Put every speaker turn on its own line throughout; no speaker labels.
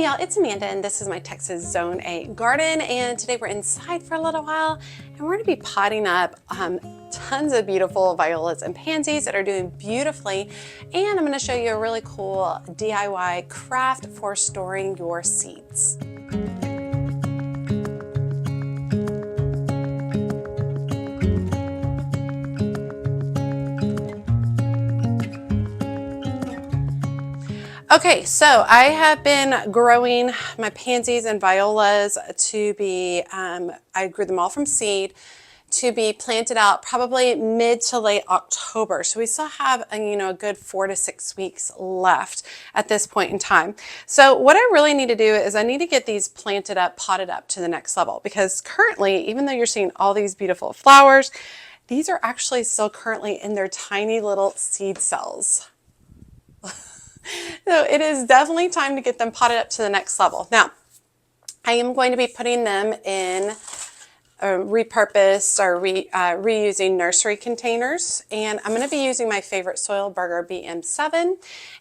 Hey y'all, it's Amanda and this is my Texas Zone 8 garden, and today we're inside for a little while and we're going to be potting up tons of beautiful violas and pansies that are doing beautifully, and I'm going to show you a really cool DIY craft for storing your seeds. Okay, so I have been growing my pansies and violas to be, I grew them all from seed to be planted out probably mid to late October. So we still have, a good 4 to 6 weeks left at this point in time. So what I really need to do is I need to get these planted up, potted up to the next level, because currently, even though you're seeing all these beautiful flowers, these are actually still currently in their tiny little seed cells. So it is definitely time to get them potted up to the next level. Now, I am going to be putting them in repurposed or reusing nursery containers, and I'm going to be using my favorite soil burger BM7,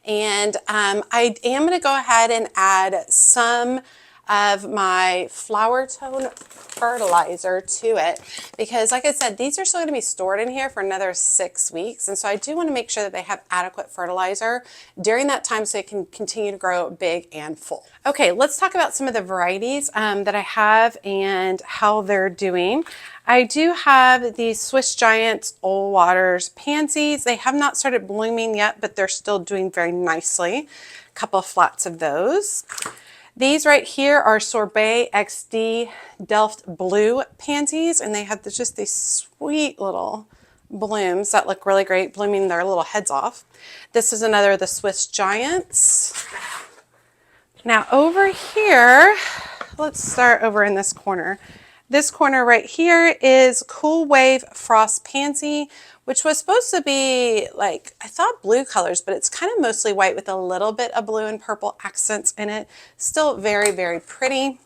and I am going to go ahead and add some of my flower tone fertilizer to it, because like I said, these are still going to be stored in here for another 6 weeks, and so I do want to make sure that they have adequate fertilizer during that time so it can continue to grow big and full. Okay, let's talk about some of the varieties that I have and how they're doing. I do have these Swiss Giant Old Waters Pansies. They have not started blooming yet, but they're still doing very nicely. A couple of flats of those. These right here are Sorbet XD Delft Blue Pansies, and they have just these sweet little blooms that look really great, blooming their little heads off. This is another of the Swiss Giants. Now over here, let's start over in this corner. This corner right here is Cool Wave Frost Pansy, which was supposed to be like, I thought blue colors, but it's kind of mostly white with a little bit of blue and purple accents in it. Still very, very pretty.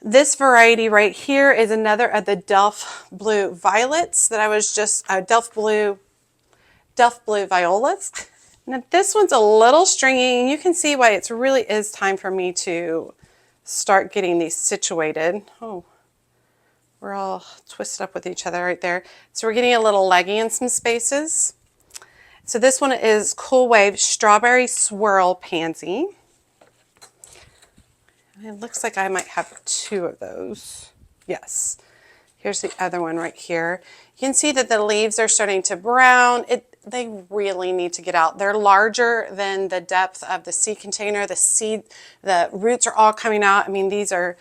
This variety right here is another of the Delft Blue Violets that I was just, Delft Blue Violas. Now this one's a little stringy, and you can see why it really is time for me to start getting these situated. Oh, we're all twisted up with each other right there. So we're getting a little leggy in some spaces. So this one is Cool Wave Strawberry Swirl Pansy. It looks like I might have 2 of those. Yes. Here's the other one right here. You can see that the leaves are starting to brown. They really need to get out. They're larger than the depth of the seed container. The roots are all coming out. I mean, these are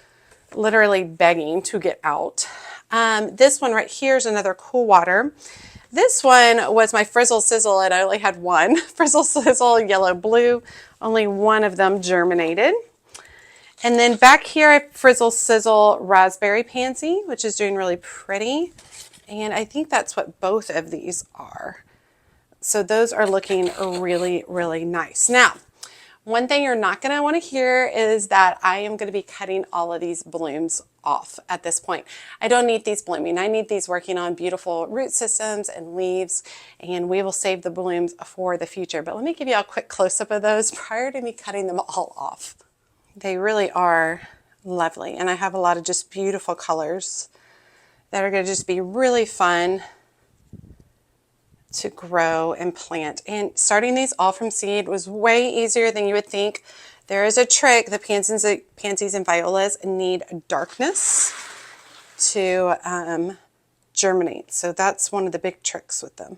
literally begging to get out. This one right here is another Cool Water. This one was my Frizzle Sizzle, and I only had one. Frizzle Sizzle Yellow Blue. Only one of them germinated. And then back here, I Frizzle Sizzle Raspberry Pansy, which is doing really pretty. And I think that's what both of these are. So those are looking really, really nice. Now, one thing you're not going to want to hear is that I am going to be cutting all of these blooms off at this point. I don't need these blooming. I need these working on beautiful root systems and leaves, and we will save the blooms for the future. But let me give you a quick close-up of those prior to me cutting them all off. They really are lovely, and I have a lot of just beautiful colors that are going to just be really fun to grow and plant. And starting these all from seed was way easier than you would think. There is a trick. The pansies and violas need darkness to germinate. So that's one of the big tricks with them.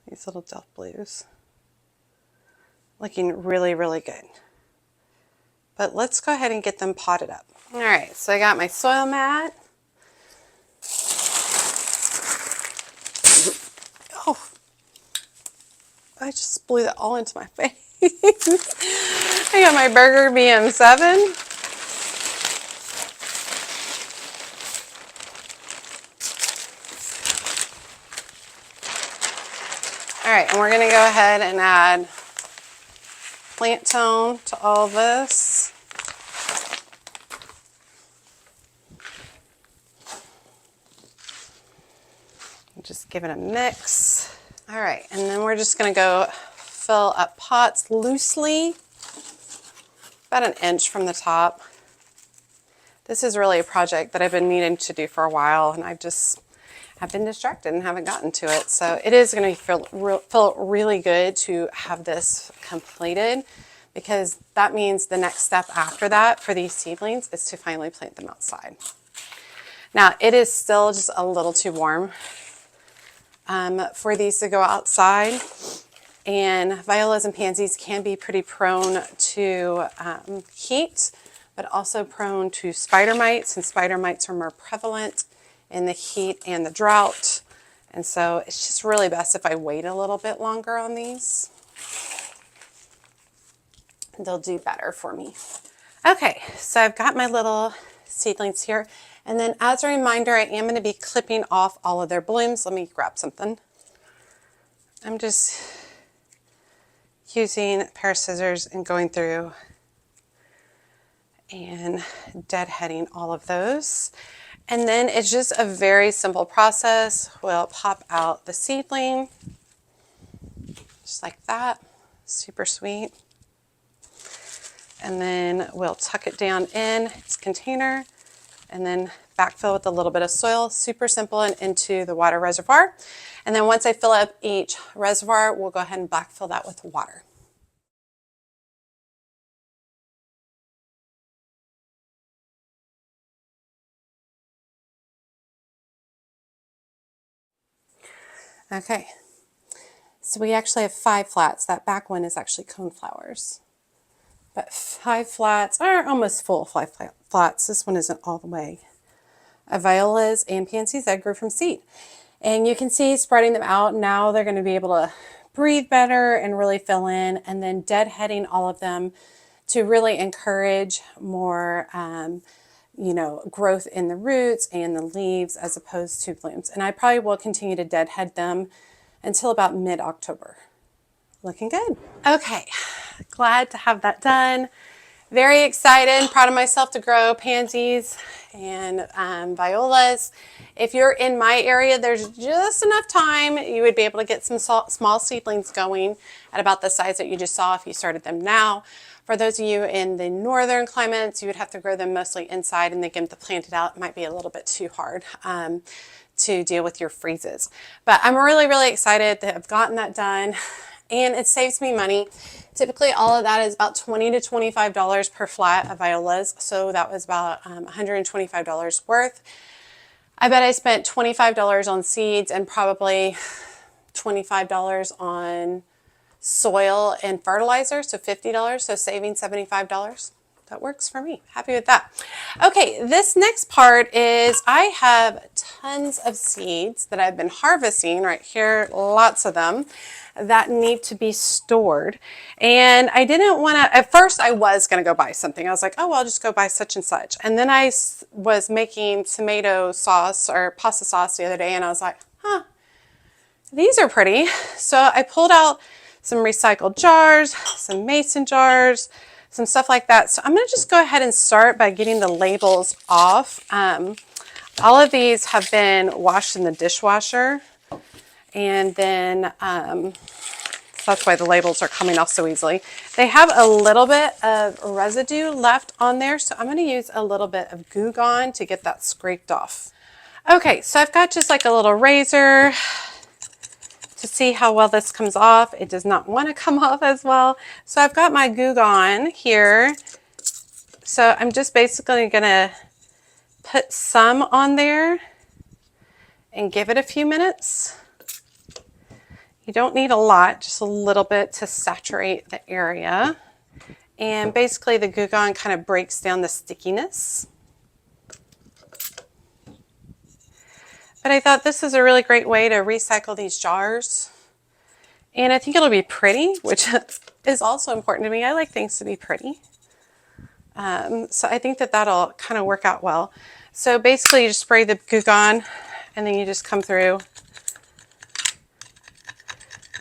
These little Delft Blues. Looking really, really good. But let's go ahead and get them potted up. All right, so I got my soil mat. Oh, I just blew that all into my face. I got my Burger BM7. All right, and we're gonna go ahead and add plant tone to all this. Just give it a mix. All right, and then we're just gonna go fill up pots loosely about an inch from the top. This is really a project that I've been needing to do for a while, and have been distracted and haven't gotten to it. So it is going to feel really good to have this completed, because that means the next step after that for these seedlings is to finally plant them outside. Now, it is still just a little too warm for these to go outside. And violas and pansies can be pretty prone to heat, but also prone to spider mites, and spider mites are more prevalent in the heat and the drought. And so it's just really best if I wait a little bit longer on these. They'll do better for me. Okay, so I've got my little seedlings here. And then as a reminder, I am going to be clipping off all of their blooms. Let me grab something. I'm just using a pair of scissors and going through and deadheading all of those. And then it's just a very simple process. We'll pop out the seedling, just like that, super sweet. And then we'll tuck it down in its container and then backfill with a little bit of soil, super simple, and into the water reservoir. And then once I fill up each reservoir, we'll go ahead and backfill that with water. Okay, so we actually have 5 flats. That back one is actually coneflowers. But 5 flats, or almost full 5 flats. This one isn't all the way. Of violas and pansies that grew from seed. And you can see spreading them out. Now they're going to be able to breathe better and really fill in. And then deadheading all of them to really encourage more growth in the roots and the leaves as opposed to blooms. And I probably will continue to deadhead them until about mid-October. Looking good. Okay, glad to have that done. Very excited, proud of myself to grow pansies and violas. If you're in my area, there's just enough time. You would be able to get some small seedlings going at about the size that you just saw if you started them now. For those of you in the northern climates, you would have to grow them mostly inside and then get them planted out. It might be a little bit too hard to deal with your freezes. But I'm really, really excited to have gotten that done. And it saves me money. Typically, all of that is about $20 to $25 per flat of violas. So that was about $125 worth. I bet I spent $25 on seeds and probably $25 on soil and fertilizer, so $50, so saving $75. That works for me. Happy with that. Okay, this next part is I have tons of seeds that I've been harvesting right here, lots of them, that need to be stored. And I didn't want to, at first I was going to go buy something. I was like, oh, well, I'll just go buy such and such. And then I was making tomato sauce or pasta sauce the other day, and I was like, huh, these are pretty. So I pulled out some recycled jars, some mason jars, some stuff like that. So I'm going to just go ahead and start by getting the labels off. All of these have been washed in the dishwasher, and then so that's why the labels are coming off so easily. They have a little bit of residue left on there, so I'm going to use a little bit of Goo Gone to get that scraped off. Okay, so I've got just like a little razor to see how well this comes off. It does not want to come off as well. So I've got my Goo Gone here. So I'm just basically going to put some on there and give it a few minutes. You don't need a lot, just a little bit to saturate the area. And basically the Goo Gone kind of breaks down the stickiness. But I thought this is a really great way to recycle these jars. And I think it'll be pretty, which is also important to me. I like things to be pretty. So I think that that'll kind of work out well. So basically you just spray the Goo Gone and then you just come through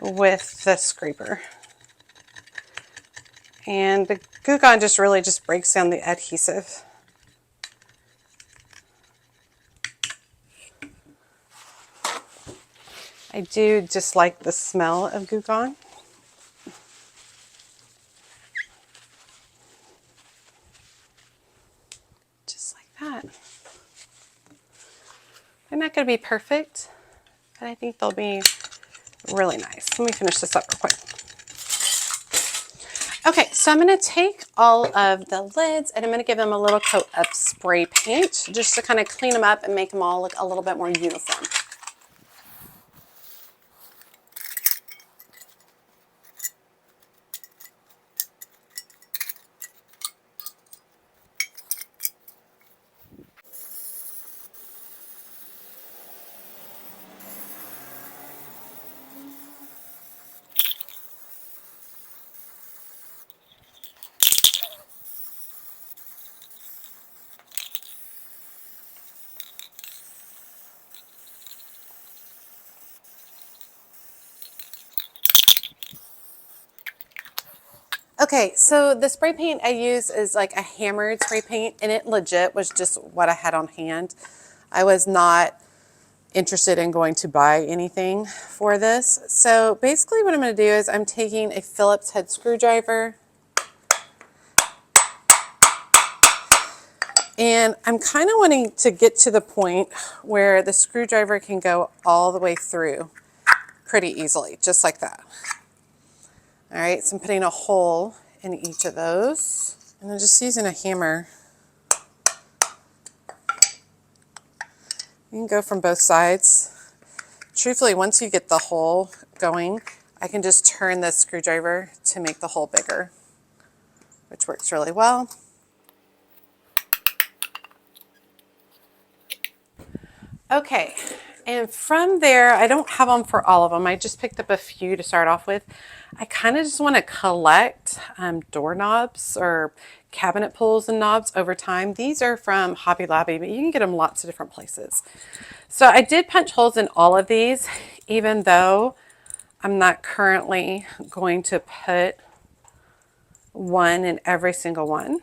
with the scraper. And the Goo Gone just really just breaks down the adhesive. I do just like the smell of Goo Gone. that. They're not going to be perfect, but I think they'll be really nice. Let me finish this up real quick. Okay, so I'm going to take all of the lids and I'm going to give them a little coat of spray paint just to kind of clean them up and make them all look a little bit more uniform. Okay, so the spray paint I use is like a hammered spray paint, and it legit was just what I had on hand. I was not interested in going to buy anything for this. So basically what I'm going to do is I'm taking a Phillips head screwdriver, and I'm kind of wanting to get to the point where the screwdriver can go all the way through pretty easily, just like that. All right, so I'm putting a hole in each of those, and I'm just using a hammer. You can go from both sides. Truthfully, once you get the hole going, I can just turn the screwdriver to make the hole bigger, which works really well. Okay, and from there, I don't have them for all of them. I just picked up a few to start off with. I kind of just want to collect doorknobs or cabinet pulls and knobs over time. These are from Hobby Lobby, but you can get them lots of different places. So I did punch holes in all of these, even though I'm not currently going to put one in every single one.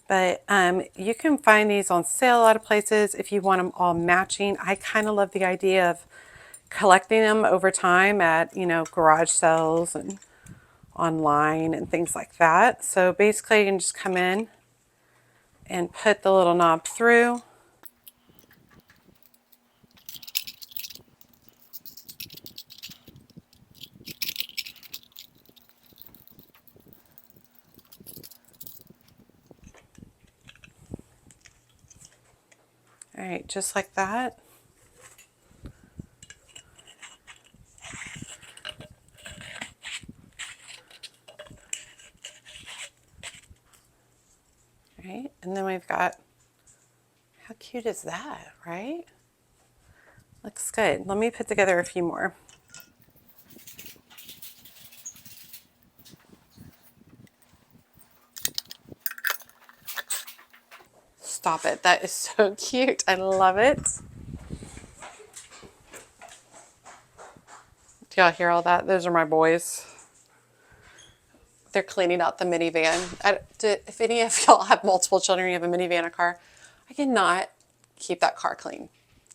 But you can find these on sale a lot of places if you want them all matching. I kind of love the idea of collecting them over time at, you know, garage sales and online and things like that. So basically you can just come in and put the little knob through. All right, just like that. All right, and then we've got, how cute is that, right? Looks good. Let me put together a few more. Stop it. That is so cute. I love it. Do y'all hear all that? Those are my boys. They're cleaning out the minivan. If any of y'all have multiple children, you have a minivan, a car, I cannot keep that car clean.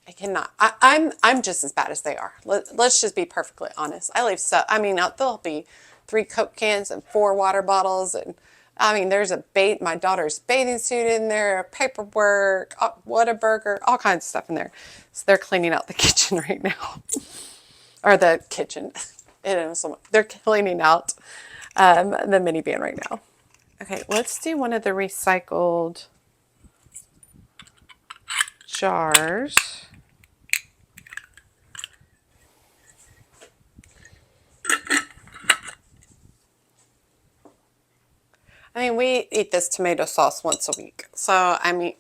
I cannot. I'm just as bad as they are. Let's just be perfectly honest. I leave so. I mean, there'll be 3 Coke cans and 4 water bottles, and I mean, there's my daughter's bathing suit in there, paperwork, Whataburger, all kinds of stuff in there. So they're cleaning out the kitchen right now, or the kitchen. They're cleaning out the minivan right now. Okay, let's do one of the recycled jars. I mean, we eat this tomato sauce once a week. So, I mean,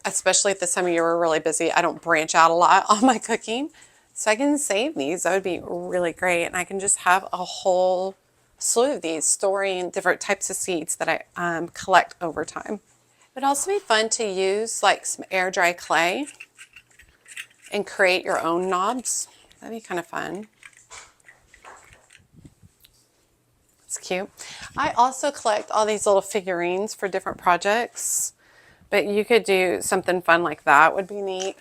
especially at this time of year, we're really busy. I don't branch out a lot on my cooking. So I can save these. That would be really great. And I can just have a whole slew of these, storing different types of seeds that I collect over time. It would also be fun to use like some air dry clay and create your own knobs. That'd be kind of fun. It's cute. I also collect all these little figurines for different projects, but you could do something fun like that. Would be neat.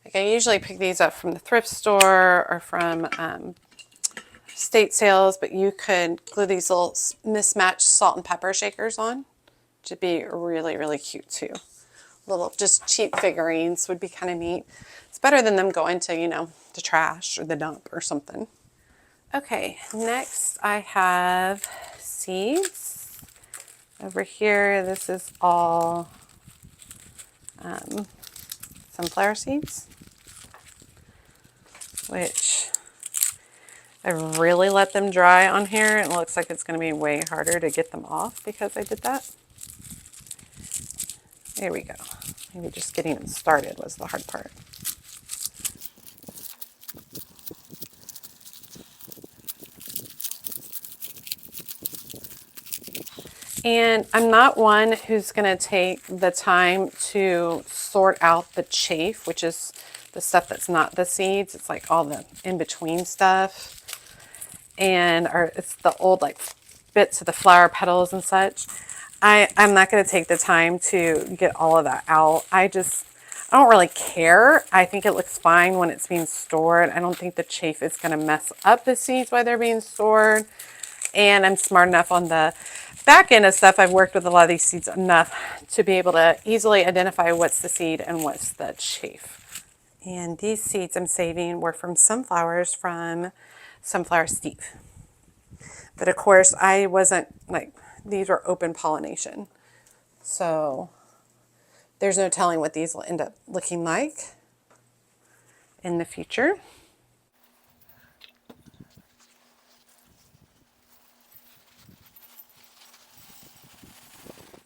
Like, I usually pick these up from the thrift store or from estate sales, but you could glue these little mismatched salt and pepper shakers on. to be really, really cute too. Little just cheap figurines would be kind of neat. It's better than them going to, you know, the trash or the dump or something. Okay, next I have seeds. Over here, this is all sunflower seeds, which I really let them dry on here. It looks like it's going to be way harder to get them off because I did that. There we go. Maybe just getting them started was the hard part. And I'm not one who's going to take the time to sort out the chaff, which is the stuff that's not the seeds. It's like all the in-between stuff. And it's the old like bits of the flower petals and such. I'm not going to take the time to get all of that out. I don't really care. I think it looks fine when it's being stored. I don't think the chaff is going to mess up the seeds while they're being stored. And I'm smart enough on the back end of stuff. I've worked with a lot of these seeds enough to be able to easily identify what's the seed and what's the chaff. And these seeds I'm saving were from sunflowers from Sunflower Steve. But of course, I wasn't like, these were open pollination. So there's no telling what these will end up looking like in the future.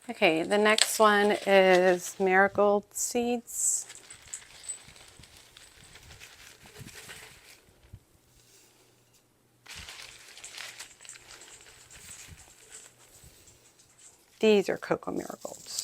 Okay, the next one is marigold seeds. These are cocoa marigolds.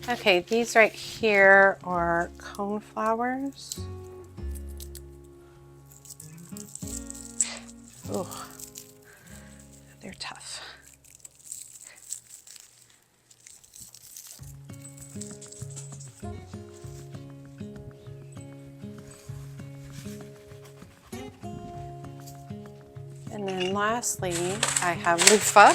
Okay, these right here are coneflowers. Oh, they're tough. And then lastly, I have loofah.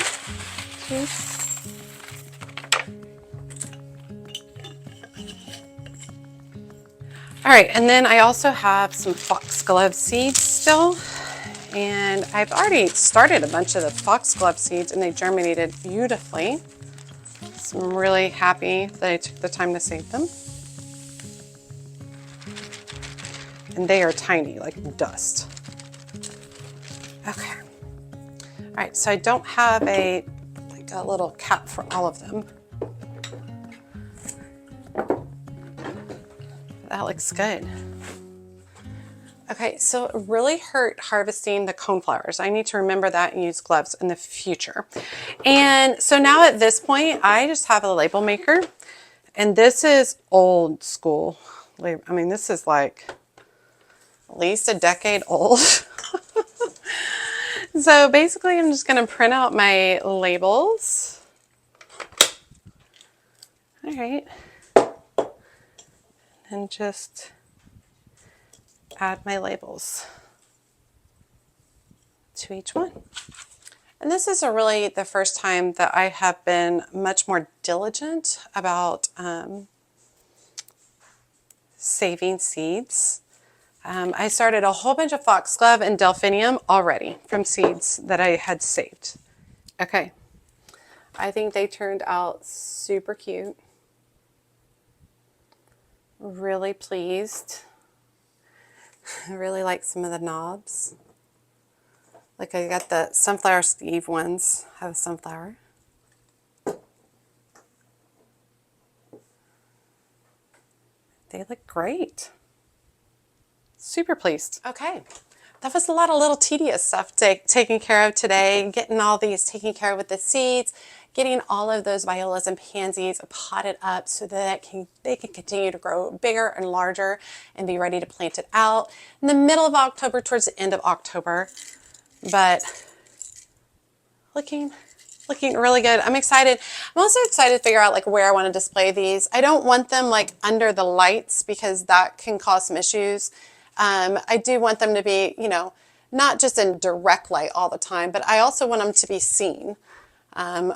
All right, and then I also have some foxglove seeds still. And I've already started a bunch of the foxglove seeds and they germinated beautifully. So I'm really happy that I took the time to save them. And they are tiny, like dust. Okay. All right, so I don't have a little cap for all of them. That looks good. Okay, so it really hurt harvesting the coneflowers. I need to remember that and use gloves in the future. And so now at this point, I just have a label maker. And this is old school. I mean, this is like at least a decade old. So basically, I'm just going to print out my labels. All right. And just add my labels to each one. And this is really the first time that I have been much more diligent about saving seeds. I started a whole bunch of foxglove and delphinium already from seeds that I had saved. Okay, I think they turned out super cute. Really pleased. I really like some of the knobs. Like I got the Sunflower Steve ones, have a sunflower. They look great. Super pleased. Okay, that was a lot of little tedious stuff taken care of today, getting all these taken care of with the seeds, getting all of those violas and pansies potted up so that they can continue to grow bigger and larger and be ready to plant it out in the middle of October, towards the end of October. But looking really good. I'm excited. I'm also excited to figure out like where I want to display these. I don't want them like under the lights because that can cause some issues. I do want them to be, you know, not just in direct light all the time, but I also want them to be seen.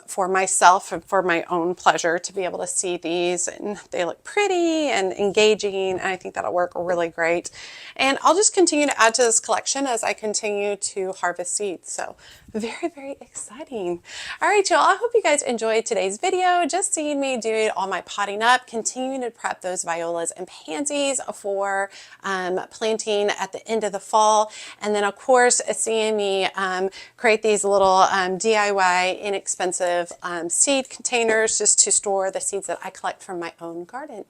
For myself and for my own pleasure to be able to see these, and they look pretty and engaging, and I think that'll work really great. And I'll just continue to add to this collection as I continue to harvest seeds. So very, very exciting. All right, y'all, I hope you guys enjoyed today's video, just seeing me do all my potting up, continuing to prep those violas and pansies for planting at the end of the fall. And then of course, seeing me create these little DIY inexpensive seed containers just to store the seeds that I collect from my own garden.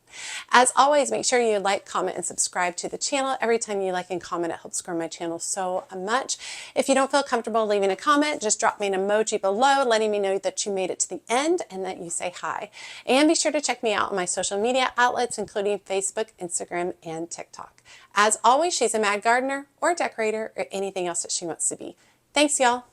As always, make sure you like, comment, and subscribe to the channel. Every time you like and comment, it helps grow my channel so much. If you don't feel comfortable leaving a comment, just drop me an emoji below letting me know that you made it to the end and that you say hi. And be sure to check me out on my social media outlets, including Facebook, Instagram, and TikTok. As always, she's a mad gardener or decorator or anything else that she wants to be. Thanks, y'all.